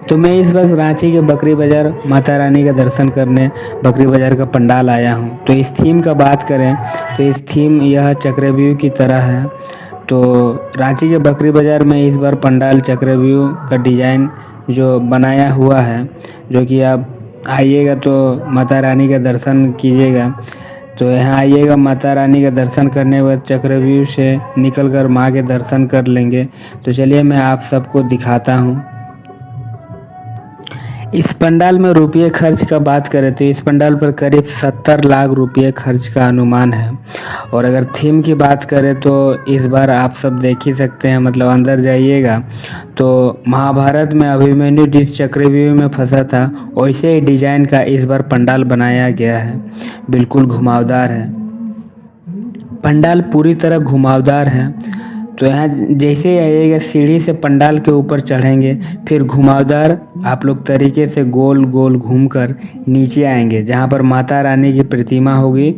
तो मैं इस वक्त रांची के बकरी बाज़ार माता रानी का दर्शन करने बकरी बाज़ार का पंडाल आया हूँ। तो इस थीम का बात करें तो इस थीम यह चक्रव्यूह की तरह है। तो रांची के बकरी बाज़ार में इस बार पंडाल चक्रव्यूह का डिज़ाइन जो बनाया हुआ है, जो कि आप आइएगा तो माता रानी का दर्शन कीजिएगा। तो यहाँ आइएगा, माता रानी का दर्शन करने के बाद चक्रव्यूह से निकलकर माँ के दर्शन कर लेंगे। तो चलिए मैं आप सबको दिखाता हूँ। इस पंडाल में रुपये खर्च का बात करें तो इस पंडाल पर करीब 70 लाख रुपये खर्च का अनुमान है। और अगर थीम की बात करें तो इस बार आप सब देख ही सकते हैं, मतलब अंदर जाइएगा तो महाभारत में अभिमन्यु जिस चक्रव्यूह में फंसा था वैसे ही डिजाइन का इस बार पंडाल बनाया गया है। बिल्कुल घुमावदार है, पंडाल पूरी तरह घुमावदार है। तो यहाँ जैसे ही आइएगा सीढ़ी से पंडाल के ऊपर चढ़ेंगे, फिर घुमावदार आप लोग तरीके से गोल गोल घूमकर नीचे आएंगे, जहाँ पर माता रानी की प्रतिमा होगी।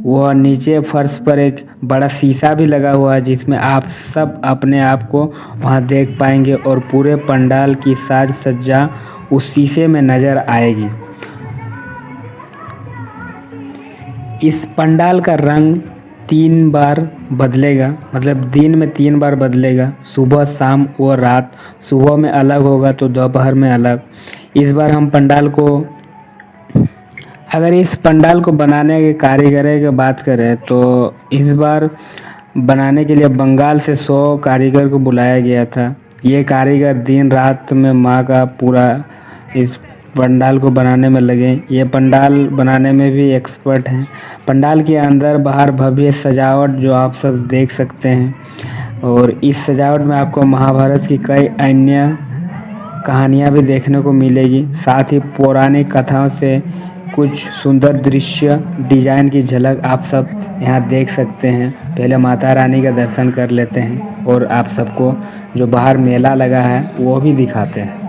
वह नीचे फर्श पर एक बड़ा शीशा भी लगा हुआ है, जिसमें आप सब अपने आप को वहाँ देख पाएंगे और पूरे पंडाल की साज सज्जा उस शीशे में नज़र आएगी। इस पंडाल का रंग 3 बार बदलेगा, मतलब दिन में 3 बार बदलेगा, सुबह शाम और रात। सुबह में अलग होगा तो दोपहर में अलग। इस बार हम पंडाल को, अगर इस पंडाल को बनाने के कारीगर की बात करें तो इस बार बनाने के लिए बंगाल से 100 कारीगर को बुलाया गया था। ये कारीगर दिन रात में माँ का पूरा इस पंडाल को बनाने में लगे। ये पंडाल बनाने में भी एक्सपर्ट हैं। पंडाल के अंदर बाहर भव्य सजावट जो आप सब देख सकते हैं, और इस सजावट में आपको महाभारत की कई अन्य कहानियाँ भी देखने को मिलेगी। साथ ही पौराणिक कथाओं से कुछ सुंदर दृश्य डिजाइन की झलक आप सब यहाँ देख सकते हैं। पहले माता रानी का दर्शन कर लेते हैं और आप सबको जो बाहर मेला लगा है वो भी दिखाते हैं।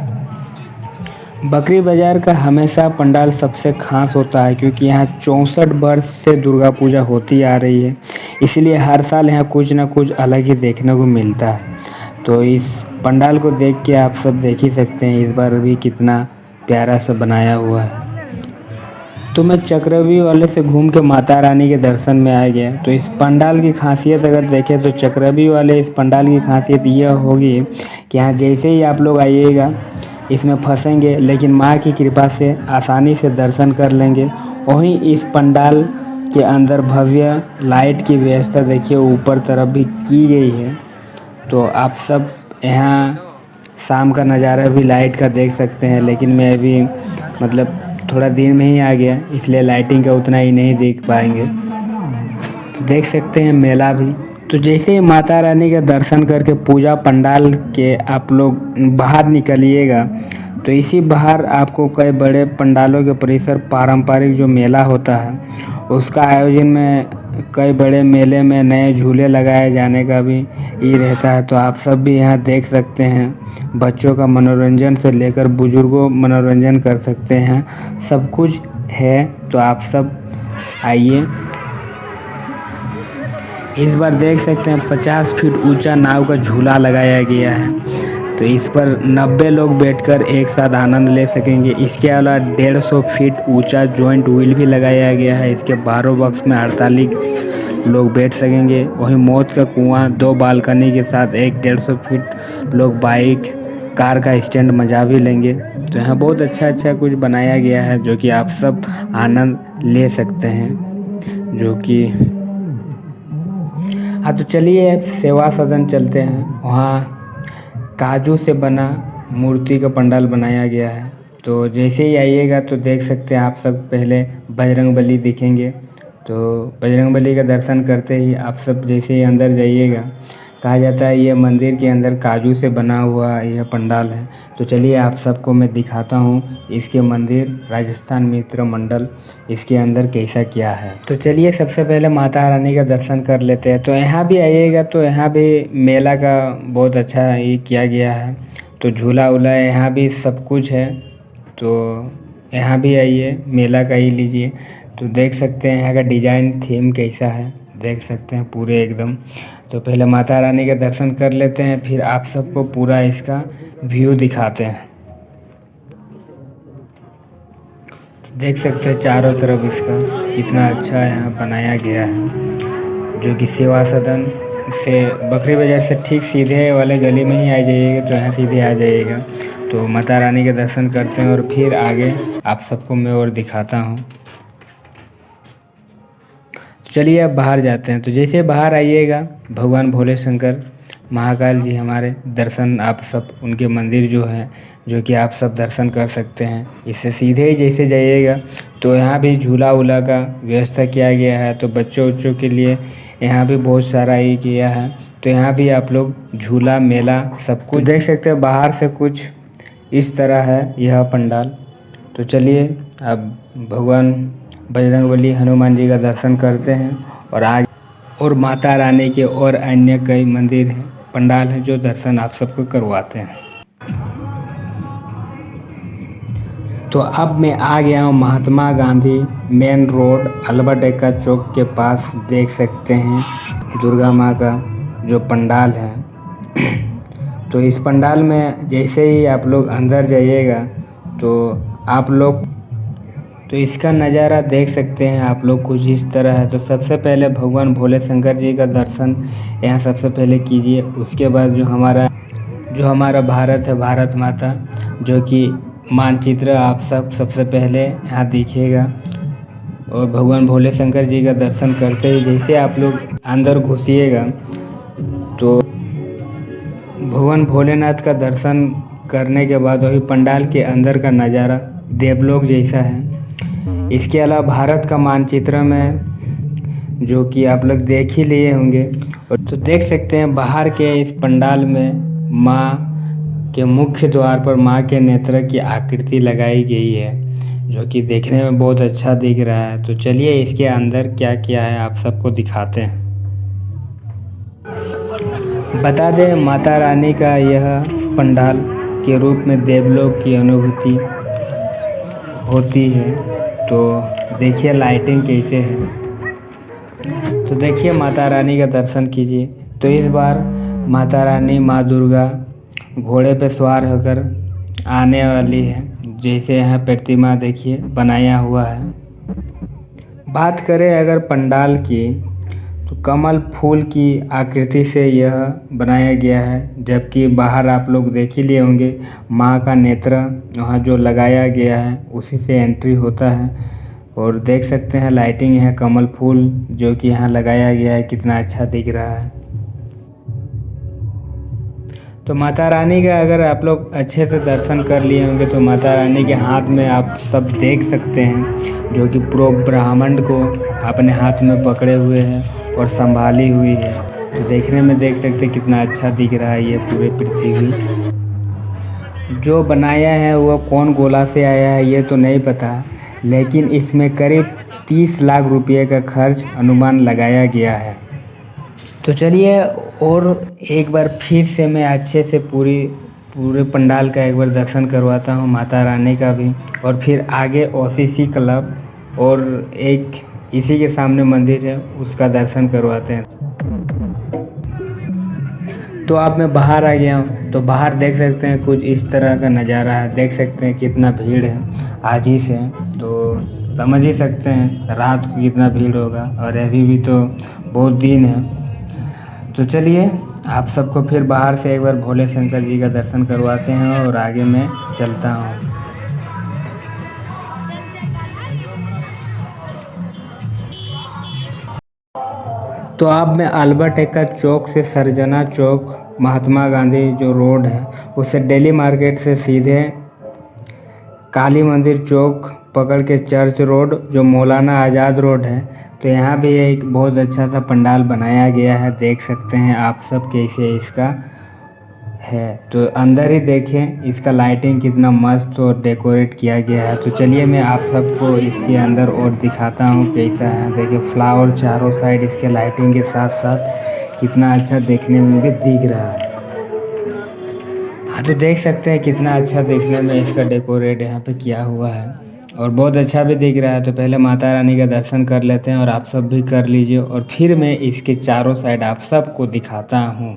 बकरी बाज़ार का हमेशा पंडाल सबसे खास होता है, क्योंकि यहाँ 64 वर्ष से दुर्गा पूजा होती आ रही है, इसलिए हर साल यहाँ कुछ ना कुछ अलग ही देखने को मिलता है। तो इस पंडाल को देख के आप सब देख ही सकते हैं इस बार भी कितना प्यारा सा बनाया हुआ है। तो मैं चक्रव्यूह वाले से घूम के माता रानी के दर्शन में आ गया। तो इस पंडाल की खासियत अगर देखें तो चक्रव्यूह वाले इस पंडाल की खासियत यह होगी कि यहाँ जैसे ही आप लोग आइएगा इसमें फंसेंगे, लेकिन माँ की कृपा से आसानी से दर्शन कर लेंगे। वहीं इस पंडाल के अंदर भव्य लाइट की व्यवस्था देखिए ऊपर तरफ भी की गई है। तो आप सब यहाँ शाम का नज़ारा भी लाइट का देख सकते हैं, लेकिन मैं अभी मतलब थोड़ा दिन में ही आ गया, इसलिए लाइटिंग का उतना ही नहीं देख पाएंगे। तो देख सकते हैं मेला भी। तो जैसे ही माता रानी का दर्शन करके पूजा पंडाल के आप लोग बाहर निकलिएगा, तो इसी बाहर आपको कई बड़े पंडालों के परिसर पारंपरिक जो मेला होता है उसका आयोजन में कई बड़े मेले में नए झूले लगाए जाने का भी ये रहता है। तो आप सब भी यहाँ देख सकते हैं। बच्चों का मनोरंजन से लेकर बुजुर्गों मनोरंजन कर सकते हैं, सब कुछ है। तो आप सब आइए। इस बार देख सकते हैं 50 फीट ऊंचा नाव का झूला लगाया गया है। तो इस पर 90 लोग बैठकर एक साथ आनंद ले सकेंगे। इसके अलावा 150 फीट ऊंचा जॉइंट व्हील भी लगाया गया है। इसके 12 बक्स में 48 लोग बैठ सकेंगे। वहीं मौत का कुआं 2 बालकनी के साथ एक 150 फीट लोग बाइक कार का स्टैंड मजा भी लेंगे। तो यहाँ बहुत अच्छा कुछ बनाया गया है जो कि आप सब आनंद ले सकते हैं। जो कि हाँ, तो चलिए सेवा सदन चलते हैं। वहाँ काजू से बना मूर्ति का पंडाल बनाया गया है। तो जैसे ही आइएगा तो देख सकते हैं आप सब पहले बजरंगबली दिखेंगे। तो बजरंगबली का दर्शन करते ही आप सब जैसे ही अंदर जाइएगा, कहा जाता है ये मंदिर के अंदर काजू से बना हुआ यह पंडाल है। तो चलिए आप सबको मैं दिखाता हूँ इसके मंदिर राजस्थान मित्र मंडल इसके अंदर कैसा क्या है। तो चलिए सबसे पहले माता रानी का दर्शन कर लेते हैं। तो यहाँ भी आइएगा तो यहाँ भी मेला का बहुत अच्छा ये किया गया है। तो झूला वूला यहाँ भी सब कुछ है। तो यहाँ भी आइए, मेला का ही लीजिए। तो देख सकते हैं यहाँ का डिज़ाइन थीम कैसा है, देख सकते हैं पूरे एकदम। तो पहले माता रानी का दर्शन कर लेते हैं, फिर आप सबको पूरा इसका व्यू दिखाते हैं। देख सकते हैं चारों तरफ इसका कितना अच्छा यहाँ बनाया गया है, जो कि सेवा सदन से बकरी बाजार से ठीक सीधे वाले गली में ही आ जाइएगा तो यहाँ सीधे आ जाइएगा। तो माता रानी के दर्शन करते हैं और फिर आगे आप सबको मैं और दिखाता हूँ। चलिए अब बाहर जाते हैं। तो जैसे बाहर आइएगा भगवान भोले शंकर महाकाल जी हमारे दर्शन आप सब उनके मंदिर जो है जो कि आप सब दर्शन कर सकते हैं। इससे सीधे ही जैसे जाइएगा तो यहाँ भी झूला वूला का व्यवस्था किया गया है, तो बच्चों बच्चों के लिए यहाँ भी बहुत सारा ही किया है। तो यहाँ भी आप लोग झूला मेला सब कुछ देख सकते हैं। बाहर से कुछ इस तरह है यह पंडाल। तो चलिए अब भगवान बजरंगबली हनुमान जी का दर्शन करते हैं और आगे और माता रानी के और अन्य कई मंदिर हैं, पंडाल हैं जो दर्शन आप सबको करवाते हैं। तो अब मैं आ गया हूँ महात्मा गांधी मेन रोड अल्बर्ट एक्का चौक के पास। देख सकते हैं दुर्गा माँ का जो पंडाल है। तो इस पंडाल में जैसे ही आप लोग अंदर जाइएगा तो इसका नज़ारा देख सकते हैं आप लोग कुछ इस तरह है। तो सबसे पहले भगवान भोले शंकर जी का दर्शन यहाँ सबसे पहले कीजिए। उसके बाद जो हमारा भारत है, भारत माता जो कि मानचित्र आप सबसे पहले यहाँ दिखेगा। और भगवान भोले शंकर जी का दर्शन करते ही जैसे आप लोग अंदर घुसिएगा तो भगवान भोलेनाथ का दर्शन करने के बाद वही पंडाल के अंदर का नज़ारा देवलोक जैसा है। इसके अलावा भारत का मानचित्र में जो कि आप लोग देख ही लिए होंगे। और तो देख सकते हैं बाहर के इस पंडाल में माँ के मुख्य द्वार पर माँ के नेत्र की आकृति लगाई गई है, जो कि देखने में बहुत अच्छा दिख रहा है। तो चलिए इसके अंदर क्या क्या है आप सबको दिखाते हैं। बता दें माता रानी का यह पंडाल के रूप में देवलोक की अनुभूति होती है। तो देखिए लाइटिंग कैसे है। तो देखिए माता रानी का दर्शन कीजिए। तो इस बार माता रानी माँ दुर्गा घोड़े पे सवार होकर आने वाली है, जैसे यहाँ प्रतिमा देखिए बनाया हुआ है। बात करें अगर पंडाल की तो कमल फूल की आकृति से यह बनाया गया है, जबकि बाहर आप लोग देख ही लिए होंगे माँ का नेत्र वहाँ जो लगाया गया है उसी से एंट्री होता है। और देख सकते हैं लाइटिंग है, कमल फूल जो कि यहाँ लगाया गया है कितना अच्छा दिख रहा है। तो माता रानी का अगर आप लोग अच्छे से दर्शन कर लिए होंगे तो माता रानी के हाथ में आप सब देख सकते हैं जो कि पूरे ब्रह्मांड को अपने हाथ में पकड़े हुए हैं और संभाली हुई है। तो देखने में देख सकते हैं कितना अच्छा दिख रहा है ये पूरे पृथ्वी। जो बनाया है वो कौन गोला से आया है ये तो नहीं पता, लेकिन इसमें करीब 30 लाख रुपये का खर्च अनुमान लगाया गया है। तो चलिए और एक बार फिर से मैं अच्छे से पूरे पंडाल का एक बार दर्शन करवाता हूँ, माता रानी का भी, और फिर आगे ओसीसी क्लब और एक इसी के सामने मंदिर है उसका दर्शन करवाते हैं। तो अब मैं बाहर आ गया हूँ। तो बाहर देख सकते हैं कुछ इस तरह का नज़ारा है। देख सकते हैं कितना भीड़ है आज ही से, तो समझ ही सकते हैं रात को कितना भीड़ होगा, और अभी भी तो बहुत दिन है। तो चलिए आप सबको फिर बाहर से एक बार भोले शंकर जी का दर्शन करवाते हैं और आगे मैं चलता हूँ। तो अब मैं अल्बर्ट एक्का चौक से सरजना चौक महात्मा गांधी जो रोड है उससे दिल्ली मार्केट से सीधे काली मंदिर चौक पकड़ के चर्च रोड जो मौलाना आज़ाद रोड है, तो यहाँ भी एक बहुत अच्छा सा पंडाल बनाया गया है। देख सकते हैं आप सब कैसे इसका है। तो अंदर ही देखें इसका लाइटिंग कितना मस्त और डेकोरेट किया गया है। तो चलिए मैं आप सबको इसके अंदर और दिखाता हूँ कैसा है। देखिए फ्लावर चारों साइड इसके लाइटिंग के साथ साथ कितना अच्छा देखने में भी दिख रहा है। हाँ तो देख सकते हैं कितना अच्छा देखने में इसका डेकोरेट यहाँ पे किया हुआ है और बहुत अच्छा भी दिख रहा है। तो पहले माता रानी का दर्शन कर लेते हैं और आप सब भी कर लीजिए, और फिर मैं इसके चारों साइड आप सबको दिखाता हूँ।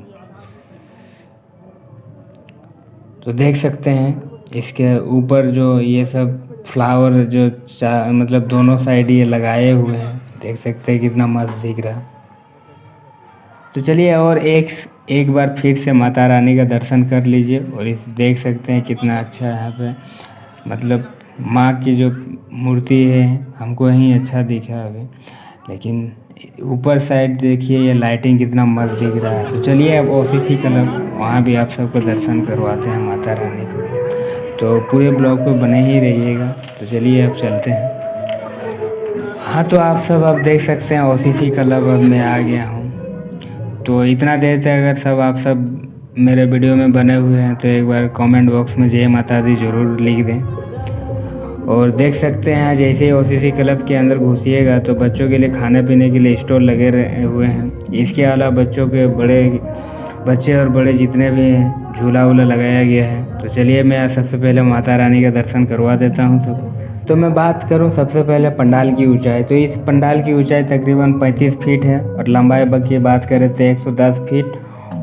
तो देख सकते हैं इसके ऊपर जो ये सब फ्लावर जो मतलब दोनों साइड ये लगाए हुए हैं, देख सकते हैं कितना मस्त दिख रहा है। तो चलिए और एक बार फिर से माता रानी का दर्शन कर लीजिए। और इस देख सकते हैं कितना अच्छा है यहाँ पे, मतलब माँ की जो मूर्ति है हमको ही अच्छा दिखा अभी, लेकिन ऊपर साइड देखिए ये लाइटिंग कितना मस्त दिख रहा है। तो चलिए अब ओसीसी क्लब वहाँ भी आप सबको दर्शन करवाते हैं माता रानी को। तो पूरे ब्लॉग पे बने ही रहिएगा। तो चलिए अब चलते हैं। हाँ तो आप सब अब देख सकते हैं ओसीसी क्लब अब मैं आ गया हूँ। तो इतना देर तक अगर आप सब मेरे वीडियो में बने हुए हैं तो एक बार कमेंट बॉक्स में जय माता दी ज़रूर लिख दें। और देख सकते हैं जैसे ही ओसीसी क्लब के अंदर घुसिएगा तो बच्चों के लिए खाने पीने के लिए स्टॉल लगे हुए हैं। इसके अलावा बच्चे और बड़े जितने भी हैं झूला वूला लगाया गया है। तो चलिए मैं सबसे पहले माता रानी का दर्शन करवा देता हूँ सब। तो मैं बात करूं सबसे पहले पंडाल की ऊंचाई, तो इस पंडाल की ऊंचाई तकरीबन 35 फीट है और लंबाई की बात करें तो 110 फीट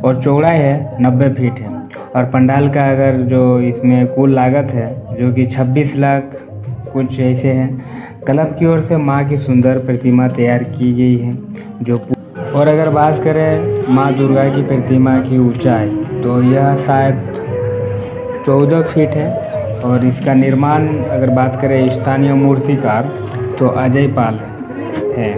और चौड़ाई है 90 फीट है। और पंडाल का अगर जो इसमें कुल लागत है जो कि 26 लाख कुछ ऐसे है। क्लब की ओर से माँ की सुंदर प्रतिमा तैयार की गई है और अगर बात करें माँ दुर्गा की प्रतिमा की ऊंचाई तो यह शायद 14 फीट है। और इसका निर्माण अगर बात करें स्थानीय मूर्तिकार तो अजय पाल है।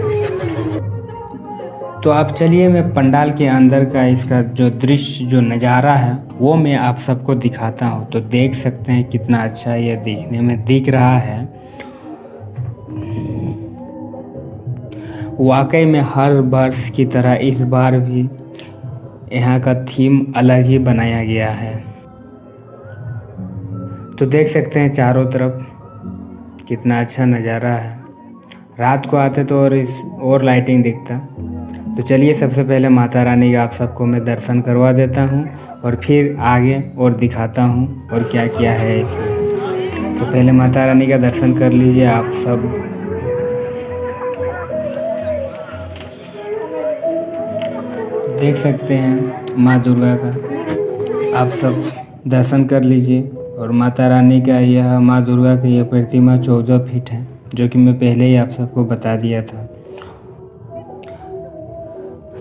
तो आप चलिए मैं पंडाल के अंदर का इसका जो दृश्य जो नज़ारा है वो मैं आप सबको दिखाता हूँ। तो देख सकते हैं कितना अच्छा ये दिखने में दिख रहा है। वाकई में हर वर्ष की तरह इस बार भी यहाँ का थीम अलग ही बनाया गया है। तो देख सकते हैं चारों तरफ कितना अच्छा नज़ारा है। रात को आते तो और लाइटिंग दिखता। तो चलिए सबसे पहले माता रानी का आप सबको मैं दर्शन करवा देता हूँ और फिर आगे और दिखाता हूँ और क्या क्या है इसमें। तो पहले माता रानी का दर्शन कर लीजिए आप सब। तो देख सकते हैं माँ दुर्गा का आप सब दर्शन कर लीजिए। और माता रानी का यह माँ दुर्गा की यह प्रतिमा 14 फीट है, जो कि मैं पहले ही आप सबको बता दिया था।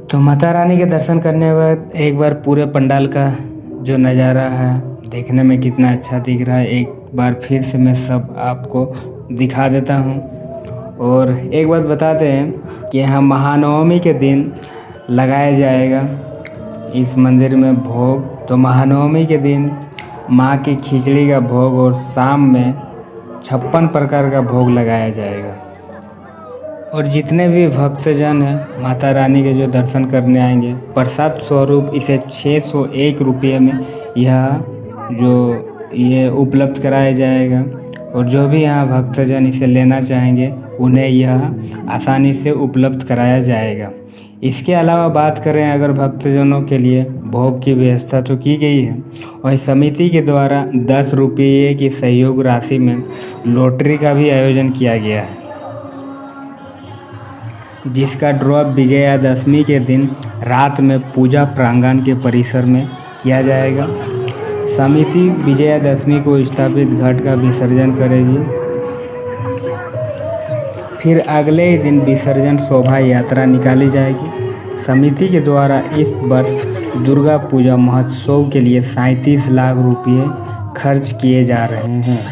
तो माता रानी के दर्शन करने के बाद एक बार पूरे पंडाल का जो नज़ारा है देखने में कितना अच्छा दिख रहा है एक बार फिर से मैं सब आपको दिखा देता हूँ। और एक बात बताते हैं कि यहाँ महानवमी के दिन लगाया जाएगा इस मंदिर में भोग। तो महानवमी के दिन माँ की खिचड़ी का भोग और शाम में 56 प्रकार का भोग लगाया जाएगा। और जितने भी भक्तजन हैं माता रानी के जो दर्शन करने आएंगे प्रसाद स्वरूप इसे 601 रुपये में ये उपलब्ध कराया जाएगा। और जो भी यहाँ भक्तजन इसे लेना चाहेंगे उन्हें यह आसानी से उपलब्ध कराया जाएगा। इसके अलावा बात करें अगर भक्तजनों के लिए भोग की व्यवस्था तो की गई है। और समिति के द्वारा 10 रुपये की सहयोग राशि में लॉटरी का भी आयोजन किया गया है, जिसका ड्रॉ विजयादशमी के दिन रात में पूजा प्रांगण के परिसर में किया जाएगा। समिति विजयादशमी को स्थापित घट का विसर्जन करेगी। फिर अगले ही दिन विसर्जन शोभा यात्रा निकाली जाएगी। समिति के द्वारा इस वर्ष दुर्गा पूजा महोत्सव के लिए 37 लाख रुपये खर्च किए जा रहे हैं।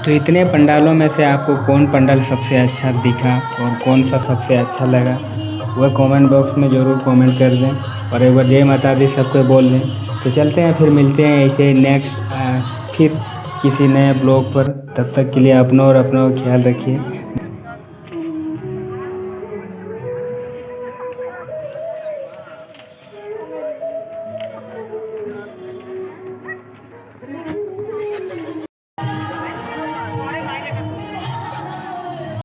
तो इतने पंडालों में से आपको कौन पंडाल सबसे अच्छा दिखा और कौन सा सबसे अच्छा लगा वह कमेंट बॉक्स में ज़रूर कमेंट कर दें। और एक बार जय माता दी सबको बोल दें। तो चलते हैं फिर मिलते हैं ऐसे नेक्स्ट फिर किसी नए ब्लॉग पर। तब तक के लिए अपना और अपना ख्याल रखिए।